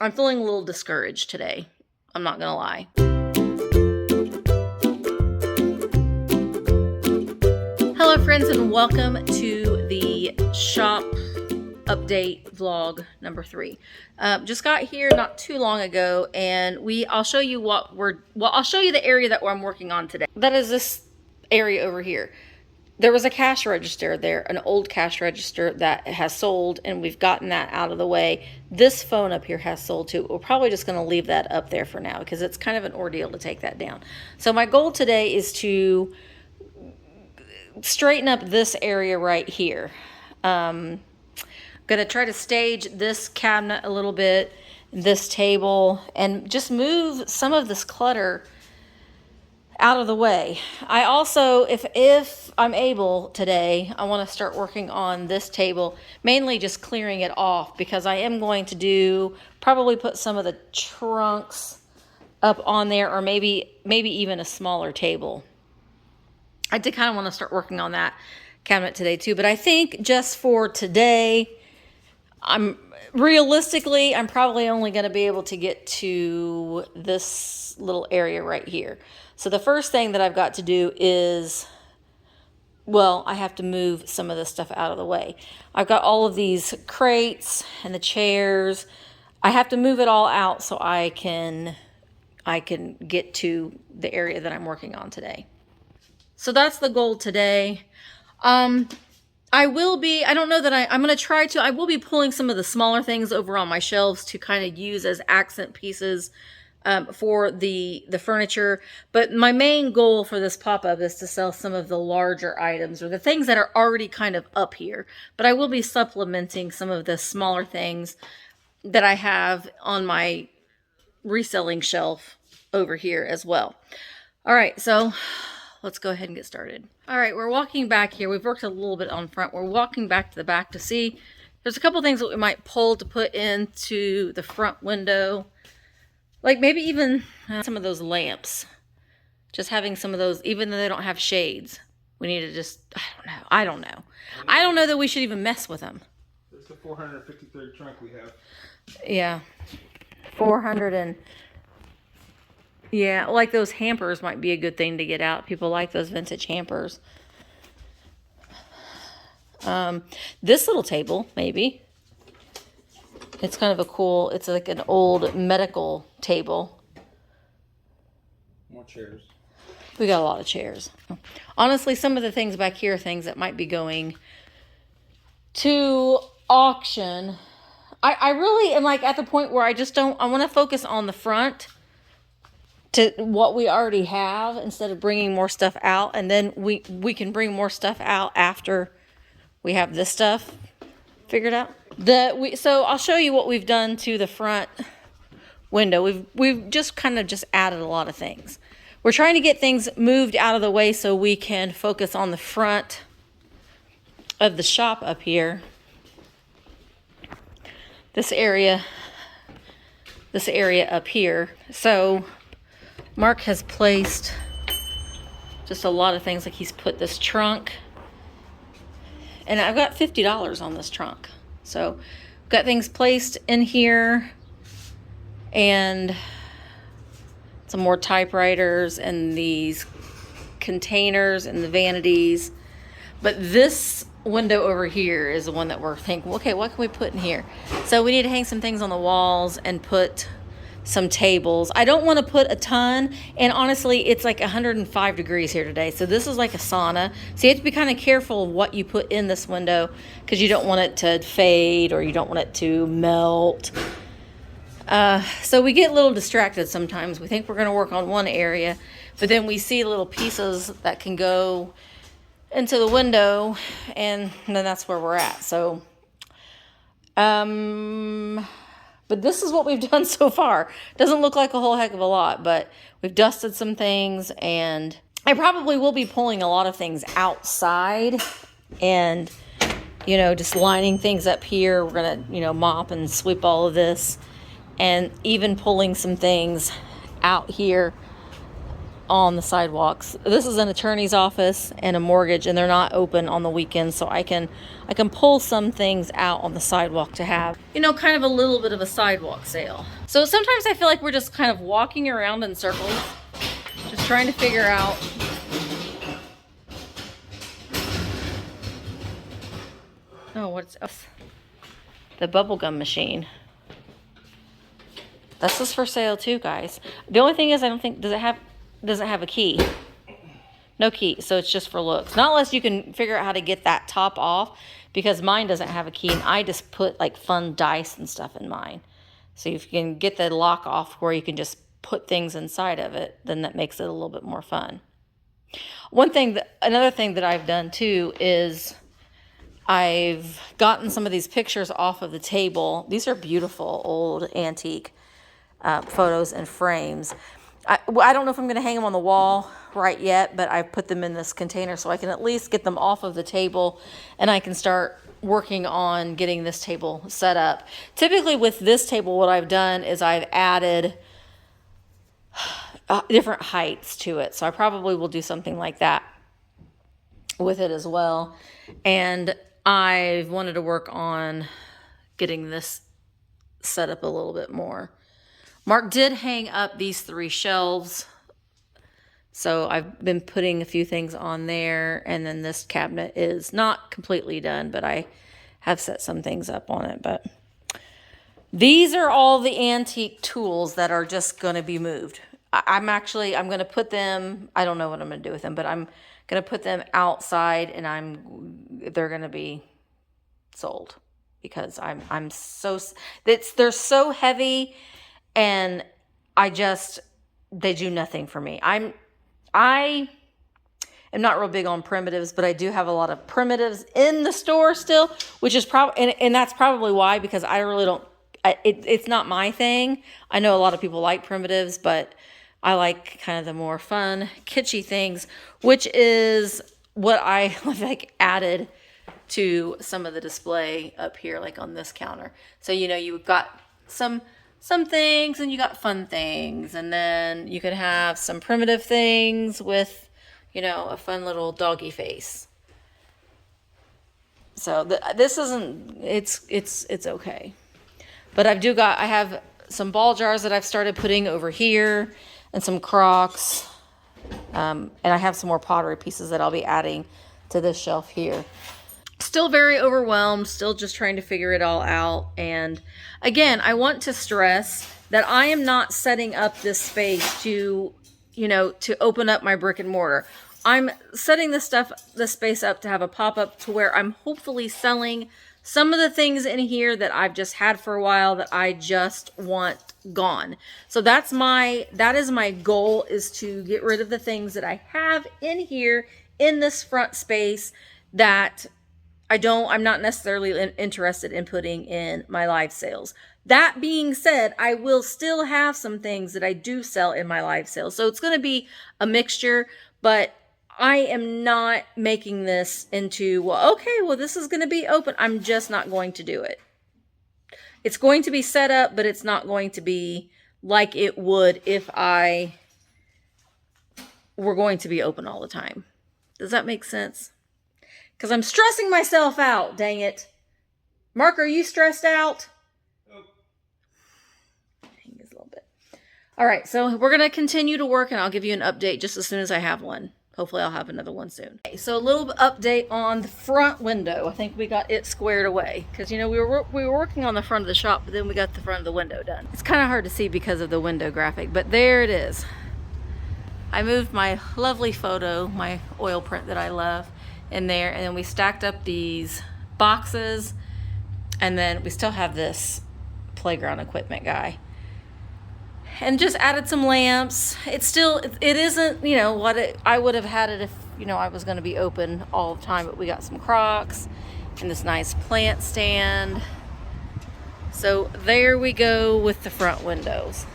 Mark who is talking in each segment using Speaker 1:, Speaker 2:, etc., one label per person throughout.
Speaker 1: I'm feeling a little discouraged today. I'm not gonna lie. Hello friends, and welcome to the shop update vlog number 3. Just got here not too long ago, and I'll show you I'll show you the area that I'm working on today. That is this area over here. There was a cash register there, an old cash register that has sold, and we've gotten that out of the way. This phone up here has sold too. We're probably just going to leave that up there for now because it's kind of an ordeal to take that down. So my goal today is to straighten up this area right here. I'm going to try to stage this cabinet a little bit, this table, and just move some of this clutter out of the way. I also, if I'm able today, I want to start working on this table, mainly just clearing it off, because I am going to probably put some of the trunks up on there, or maybe even a smaller table. I did kind of want to start working on that cabinet today too, but I think just for today, realistically, I'm probably only going to be able to get to this little area right here. So the first thing that I've got to do is, well, I have to move some of this stuff out of the way. I've got all of these crates and the chairs. I have to move it all out so I can get to the area that I'm working on today. So that's the goal today. I will be pulling some of the smaller things over on my shelves to kind of use as accent pieces for the furniture. But my main goal for this pop-up is to sell some of the larger items, or the things that are already kind of up here. But I will be supplementing some of the smaller things that I have on my reselling shelf over here as well. All right, so let's go ahead and get started. All right, we're walking back here. We've worked a little bit on front. We're walking back to the back to see. There's a couple things that we might pull to put into the front window. Like maybe even some of those lamps. Just having some of those, even though they don't have shades. We need to just, I don't know. I don't know that we should even mess with them.
Speaker 2: It's the 453rd trunk we have.
Speaker 1: Yeah. 400 and... Yeah, like those hampers might be a good thing to get out. People like those vintage hampers. This little table, maybe. It's kind of a cool, it's like an old medical table.
Speaker 2: More chairs.
Speaker 1: We got a lot of chairs. Honestly, some of the things back here are things that might be going to auction. I really am like at the point where I want to focus on the front to what we already have instead of bringing more stuff out. And then we can bring more stuff out after we have this stuff figured out. So I'll show you what we've done to the front window. We've just kind of just added a lot of things. We're trying to get things moved out of the way so we can focus on the front of the shop up here. This area up here. So Mark has placed just a lot of things, like he's put this trunk, and I've got $50 on this trunk. So got things placed in here, and some more typewriters and these containers and the vanities. But this window over here is the one that we're thinking, okay, what can we put in here? So we need to hang some things on the walls and put some tables. I don't want to put a ton, and honestly, it's like 105 degrees here today, so this is like a sauna. So you have to be kind of careful of what you put in this window, because you don't want it to fade or you don't want it to melt. So we get a little distracted sometimes. We think we're going to work on one area, but then we see little pieces that can go into the window, and then that's where we're at. So but this is what we've done so far. Doesn't look like a whole heck of a lot, but we've dusted some things, and I probably will be pulling a lot of things outside and, just lining things up here. We're going to, mop and sweep all of this, and even pulling some things out here on the sidewalks. This is an attorney's office and a mortgage, and they're not open on the weekends, so I can pull some things out on the sidewalk to have, you know, kind of a little bit of a sidewalk sale. So sometimes I feel like we're just kind of walking around in circles, just trying to figure out what's the bubblegum machine. This is for sale too, guys. The only thing is, I don't think, doesn't have a key. No key, so it's just for looks. Not unless you can figure out how to get that top off, because mine doesn't have a key, and I just put like fun dice and stuff in mine. So if you can get the lock off where you can just put things inside of it, then that makes it a little bit more fun. Another thing that I've done too is I've gotten some of these pictures off of the table. These are beautiful old antique photos and frames. I don't know if I'm going to hang them on the wall right yet, but I put them in this container so I can at least get them off of the table, and I can start working on getting this table set up. Typically with this table, what I've done is I've added different heights to it. So I probably will do something like that with it as well. And I've wanted to work on getting this set up a little bit more. Mark did hang up these 3 shelves, so I've been putting a few things on there, and then this cabinet is not completely done, but I have set some things up on it. But these are all the antique tools that are just going to be moved. I'm going to put them, I don't know what I'm going to do with them, but I'm going to put them outside, and they're going to be sold, because they're so heavy, and they do nothing for me. I am not real big on primitives, but I do have a lot of primitives in the store still, which is probably, and that's probably why, because I really don't, it's not my thing. I know a lot of people like primitives, but I like kind of the more fun, kitschy things, which is what I like added to some of the display up here, like on this counter. So, you know, you've got some things, and you got fun things, and then you could have some primitive things with, you know, a fun little doggy face. So this isn't, it's okay. But I have some ball jars that I've started putting over here, and some crocks, and I have some more pottery pieces that I'll be adding to this shelf here. Still very overwhelmed, still just trying to figure it all out. And again, I want to stress that I am not setting up this space to, you know, to open up my brick and mortar. I'm setting this space up to have a pop-up to where I'm hopefully selling some of the things in here that I've just had for a while that I just want gone. So that is my goal, is to get rid of the things that I have in here in this front space that I'm not necessarily interested in putting in my live sales. That being said, I will still have some things that I do sell in my live sales. So it's going to be a mixture, but I am not making this into, well, okay, well, this is going to be open. I'm just not going to do it. It's going to be set up, but it's not going to be like it would if I were going to be open all the time. Does that make sense? Because I'm stressing myself out, dang it. Mark, are you stressed out?
Speaker 2: Oh.
Speaker 1: Dang, just a little bit. All right, so we're going to continue to work, and I'll give you an update just as soon as I have one. Hopefully I'll have another one soon. Okay, so a little update on the front window. I think we got it squared away, because, you know, we were working on the front of the shop, but then we got the front of the window done. It's kind of hard to see because of the window graphic, but there it is. I moved my lovely photo, my oil print that I love, in there, and then we stacked up these boxes, and then we still have this playground equipment guy, and just added some lamps. It isn't, you know, what I would have had it if, you know, I was going to be open all the time, but we got some Crocs and this nice plant stand. So there we go with the front windows.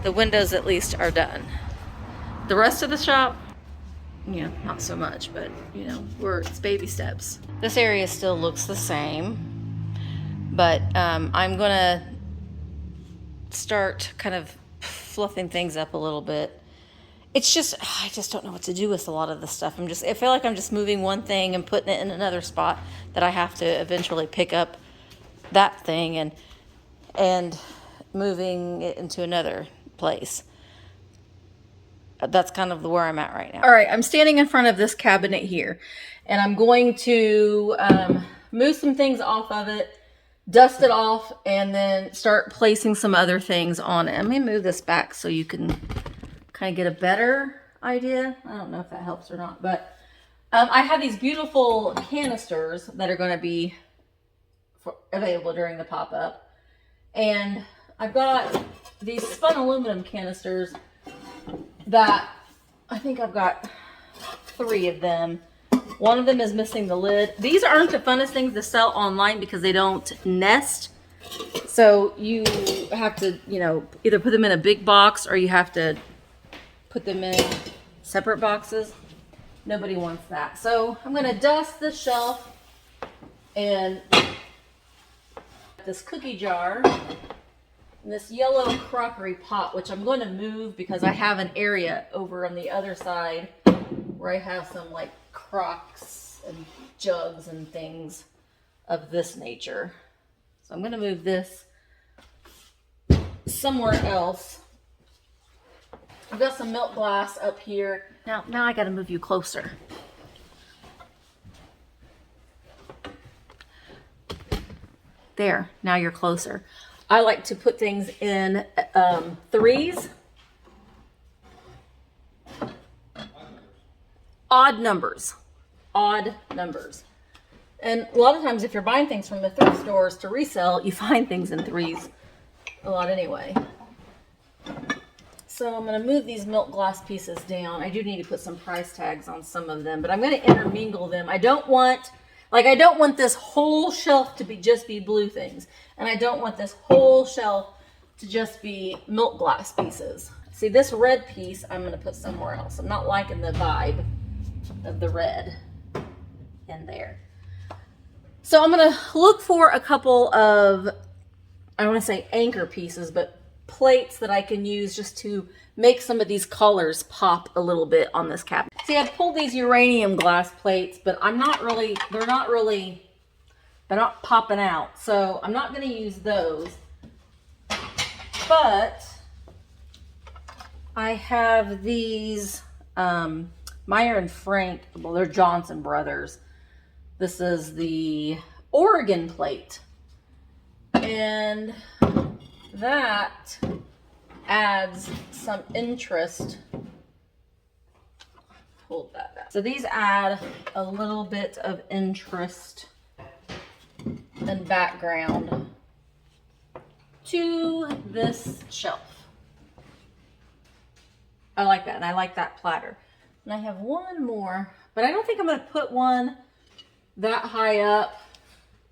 Speaker 1: The windows at least are done. The rest of the shop, you know, not so much, but, you know, it's baby steps. This area still looks the same, but I'm going to start kind of fluffing things up a little bit it's just, I just don't know what to do with a lot of this stuff. I feel like I'm just moving one thing and putting it in another spot that I have to eventually pick up that thing and moving it into another place. That's kind of where I'm at right now. All right, I'm standing in front of this cabinet here, and I'm going to move some things off of it, dust it off, and then start placing some other things on it. Let me move this back so you can kind of get a better idea. I don't know if that helps or not, but I have these beautiful canisters that are going to be available during the pop-up, and I've got these spun aluminum canisters that I think I've got 3 of them. One of them is missing the lid. These aren't the funnest things to sell online because they don't nest. So you have to, either put them in a big box or you have to put them in separate boxes. Nobody wants that. So I'm going to dust this shelf and this cookie jar. And this yellow crockery pot, which I'm going to move because I have an area over on the other side where I have some like crocks and jugs and things of this nature. So I'm going to move this somewhere else. I've got some milk glass up here. Now I got to move you closer. There, now you're closer. I like to put things in threes. Odd numbers. And a lot of times if you're buying things from the thrift stores to resell, you find things in threes a lot anyway. So I'm going to move these milk glass pieces down. I do need to put some price tags on some of them, but I'm going to intermingle them. I don't want this whole shelf to just be blue things. And I don't want this whole shelf to just be milk glass pieces. See, this red piece I'm going to put somewhere else. I'm not liking the vibe of the red in there. So I'm going to look for a couple of, I don't want to say anchor pieces, but plates that I can use just to make some of these colors pop a little bit on this cabinet. See, I've pulled these uranium glass plates, but they're not popping out. So I'm not going to use those. But I have these Meyer and Frank, well, they're Johnson Brothers. This is the Oregon plate. And that adds some interest. Hold that back. So these add a little bit of interest and background to this shelf. I like that, and I like that platter. And I have one more, but I don't think I'm going to put one that high up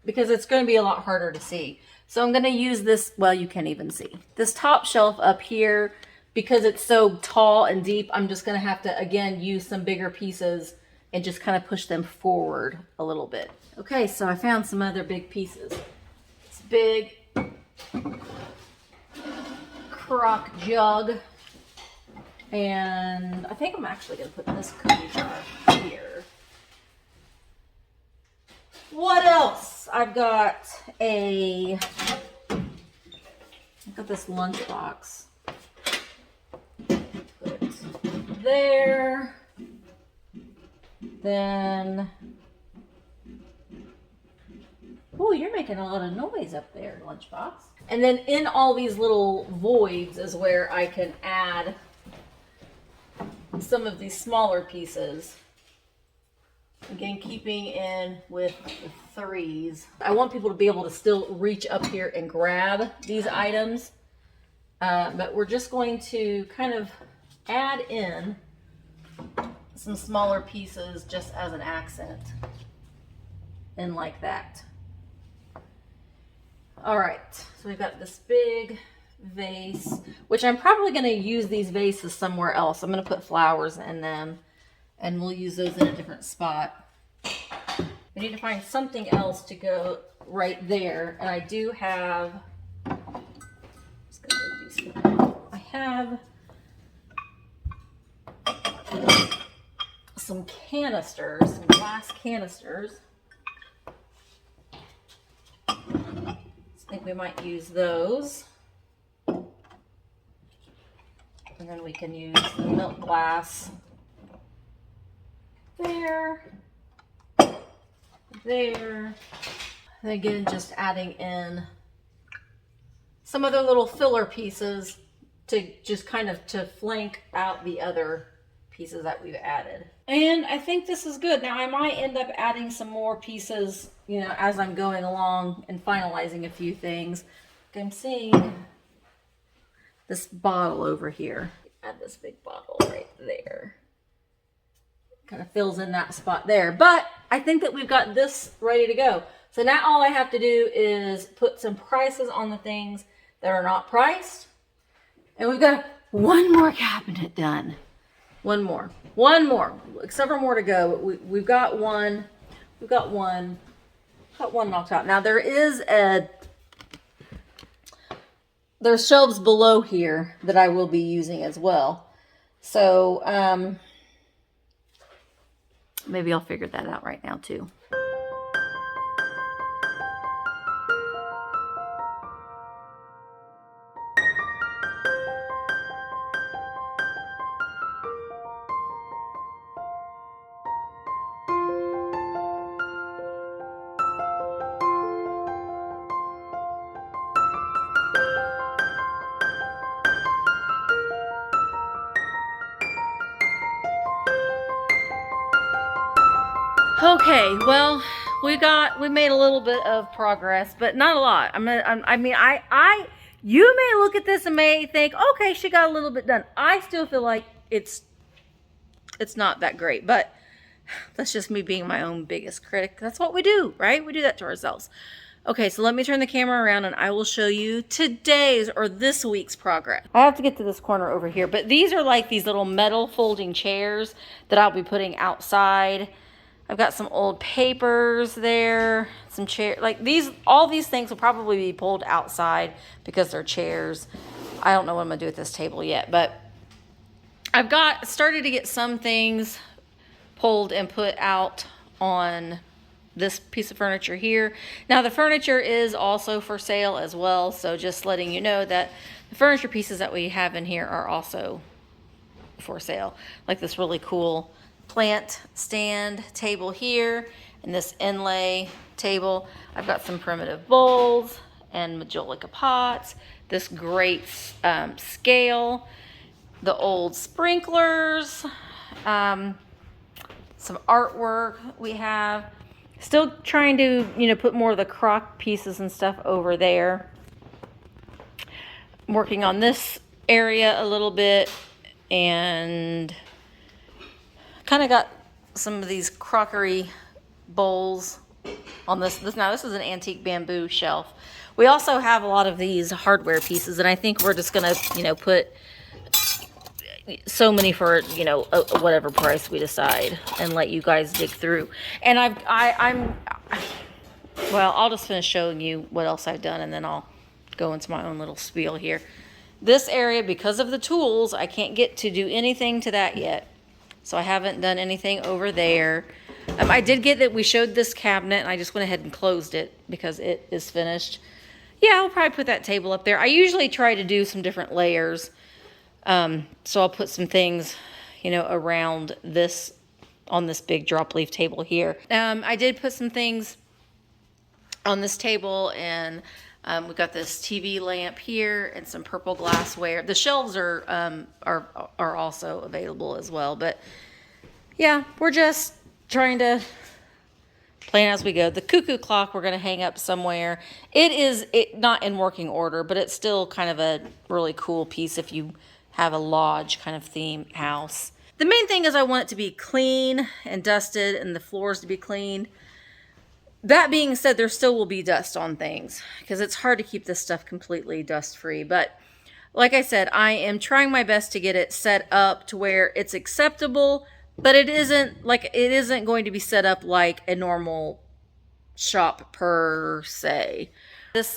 Speaker 1: because it's going to be a lot harder to see. So I'm going to use this, well, you can't even see. This top shelf up here, because it's so tall and deep, I'm just going to have to, again, use some bigger pieces and just kind of push them forward a little bit. Okay, so I found some other big pieces. This big crock jug. And I think I'm actually going to put this cookie jar here. What else? I've got this lunchbox. Put it there. Then, oh, you're making a lot of noise up there, lunchbox. And then in all these little voids is where I can add some of these smaller pieces. Again, keeping in with the threes. I want people to be able to still reach up here and grab these items. But we're just going to kind of add in some smaller pieces just as an accent. And like that. All right, so we've got this big vase, which I'm probably going to use these vases somewhere else. I'm going to put flowers in them, and we'll use those in a different spot. We need to find something else to go right there, and I do have, I have some canisters, some glass canisters. I think we might use those. And then we can use the milk glass there, there. And again, just adding in some other little filler pieces to just kind of to flank out the other pieces that we've added. And I think this is good. Now I might end up adding some more pieces, you know, as I'm going along and finalizing a few things. I'm seeing this bottle over here. Add this big bottle right there. Kind of fills in that spot there. But I think that we've got this ready to go. So now all I have to do is put some prices on the things that are not priced. And we've got one more cabinet done. One more. Several more to go. We've got one. We've got one knocked out. Now there's shelves below here that I will be using as well. So maybe I'll figure that out right now too. Okay, well, we made a little bit of progress, but not a lot. You may look at this and may think, okay, she got a little bit done. I still feel like it's not that great, but that's just me being my own biggest critic. That's what we do, right? We do that to ourselves. Okay, so let me turn the camera around and I will show you today's or this week's progress. I have to get to this corner over here, but these are like these little metal folding chairs that I'll be putting outside. I've got some old papers there, some chair, like all these things will probably be pulled outside because they're chairs. I don't know what I'm gonna do with this table yet, but I've started to get some things pulled and put out on this piece of furniture here. Now the furniture is also for sale as well, so just letting you know that the furniture pieces that we have in here are also for sale. Like this really cool plant stand table here and this inlay table. I've got some primitive bowls and majolica pots, this great scale, the old sprinklers, some artwork we have. Still trying to, you know, put more of the crock pieces and stuff over there. I'm working on this area a little bit and kind of got some of these crockery bowls on this. Now this is an antique bamboo shelf. We also have a lot of these hardware pieces, and I think we're just gonna, you know, put so many for, you know, whatever price we decide, and let you guys dig through. And well, I'll just finish showing you what else I've done, and then I'll go into my own little spiel here. This area, because of the tools, I can't get to do anything to that yet. So I haven't done anything over there. I did get that we showed this cabinet, and I just went ahead and closed it because it is finished. Yeah, I'll probably put that table up there. I usually try to do some different layers. So I'll put some things, you know, around this, on this big drop leaf table here. I did put some things on this table, and we got this TV lamp here and some purple glassware. The shelves are also available as well. But yeah, we're just trying to plan as we go. The Cuckoo Clock we're going to hang up somewhere. It not in working order, but it's still kind of a really cool piece if you have a lodge kind of theme house. The main thing is I want it to be clean and dusted and the floors to be clean. That being said, there still will be dust on things because it's hard to keep this stuff completely dust-free. But like I said, I am trying my best to get it set up to where it's acceptable, but it isn't going to be set up like a normal shop per se.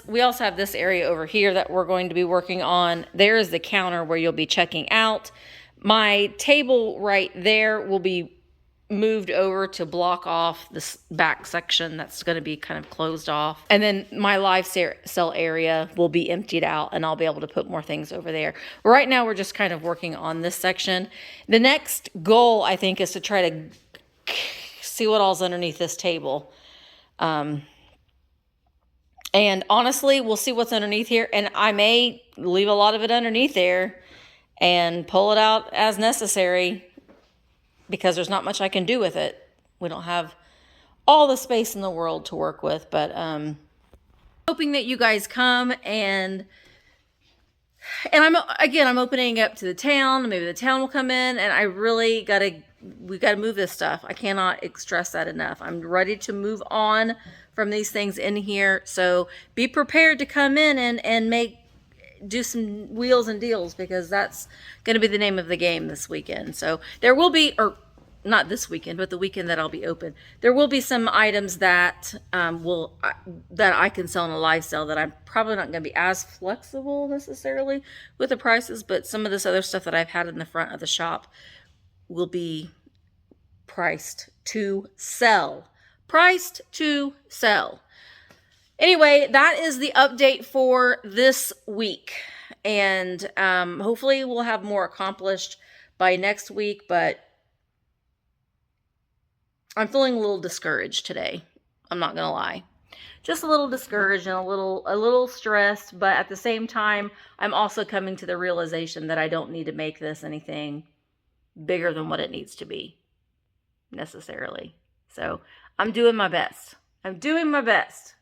Speaker 1: We also have this area over here that we're going to be working on. There is the counter where you'll be checking out. My table right there will be moved over to block off this back section that's going to be kind of closed off. And then my live sale area will be emptied out and I'll be able to put more things over there. Right now, we're just kind of working on this section. The next goal, I think, is to try to see what all's underneath this table. And honestly, we'll see what's underneath here. And I may leave a lot of it underneath there and pull it out as necessary, because there's not much I can do with it. We don't have all the space in the world to work with, but hoping that you guys come, and I'm opening up to the town. Maybe the town will come in, and I really we gotta move this stuff. I cannot stress that enough. I'm ready to move on from these things in here. So be prepared to come in and do some wheels and deals, because that's going to be the name of the game this weekend. So there will be, or not this weekend, but the weekend that I'll be open, there will be some items that that I can sell in a live sale that I'm probably not going to be as flexible necessarily with the prices, but some of this other stuff that I've had in the front of the shop will be priced to sell. Priced to sell. Anyway, that is the update for this week. And hopefully we'll have more accomplished by next week, but I'm feeling a little discouraged today. I'm not going to lie. Just a little discouraged and a little stressed, but at the same time, I'm also coming to the realization that I don't need to make this anything bigger than what it needs to be necessarily. So I'm doing my best. I'm doing my best.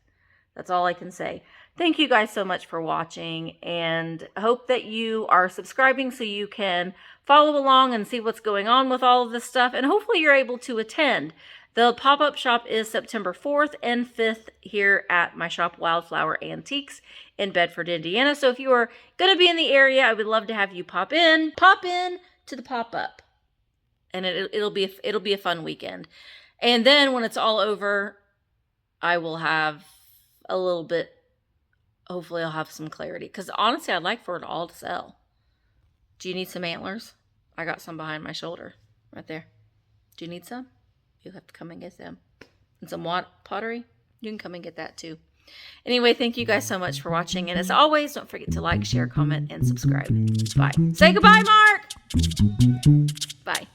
Speaker 1: That's all I can say. Thank you guys so much for watching, and hope that you are subscribing so you can follow along and see what's going on with all of this stuff, and hopefully you're able to attend. The pop-up shop is September 4th and 5th here at my shop, Wildflower Antiques in Bedford, Indiana. So if you are going to be in the area, I would love to have you pop in to the pop-up, and it'll be a fun weekend. And then when it's all over, I will have a little bit, hopefully I'll have some clarity, because honestly I'd like for it all to sell. Do you need some antlers? I got some behind my shoulder right there. Do you need some? You'll have to come and get them. And some pottery, you can come and get that too. Anyway, thank you guys so much for watching, and as always, don't forget to like, share, comment, and subscribe. Bye. Say goodbye, Mark. Bye.